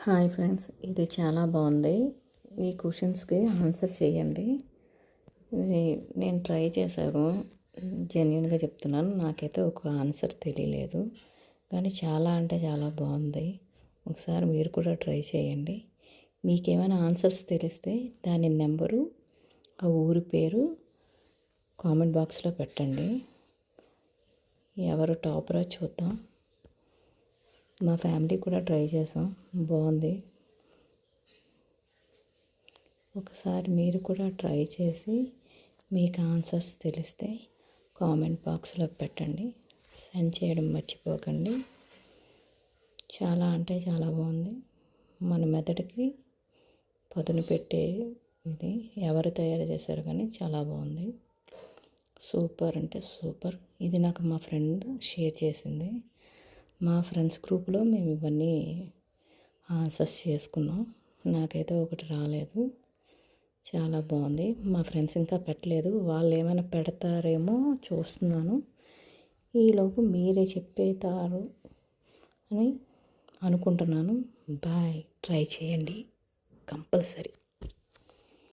Hi friends, ఇది చాలా బాగుంది. ఈ క్వశ్చన్స్కి ఆన్సర్ చేయండి. ఇది నేను ట్రై చేశాను, జెన్యున్గా చెప్తున్నాను. నాకైతే ఒక ఆన్సర్ తెలియలేదు, కానీ చాలా అంటే చాలా బాగుంది. ఒకసారి మీరు కూడా ట్రై చేయండి. మీకేమైనా ఆన్సర్స్ తెలిస్తే దాని నెంబరు, ఆ ఊరి పేరు కామెంట్ బాక్స్లో పెట్టండి. ఎవరు టాపరో చూద్దాం. మా ఫ్యామిలీ కూడా ట్రై చేసాం, బాగుంది. ఒకసారి మీరు కూడా ట్రై చేసి మీకు ఆన్సర్స్ తెలిస్తే కామెంట్ బాక్స్లో పెట్టండి. సెండ్ చేయడం మర్చిపోకండి. చాలా అంటే చాలా బాగుంది. మన మెదడుకి పదును పెట్టే ఇది ఎవరు తయారు చేశారు, కానీ చాలా బాగుంది. సూపర్ అంటే సూపర్. ఇది నాకు మా ఫ్రెండ్ షేర్ చేసింది. మా ఫ్రెండ్స్ గ్రూప్లో మేము ఇవన్నీ ఆన్సర్స్ చేసుకున్నాం. నాకైతే ఒకటి రాలేదు. చాలా బాగుంది. మా ఫ్రెండ్స్ ఇంకా పెట్టలేదు, వాళ్ళు ఏమైనా పెడతారేమో చూస్తున్నాను. ఈలోపు మీరే చెప్పేతారు అని అనుకుంటున్నాను. బాయ్. ట్రై చేయండి కంపల్సరీ.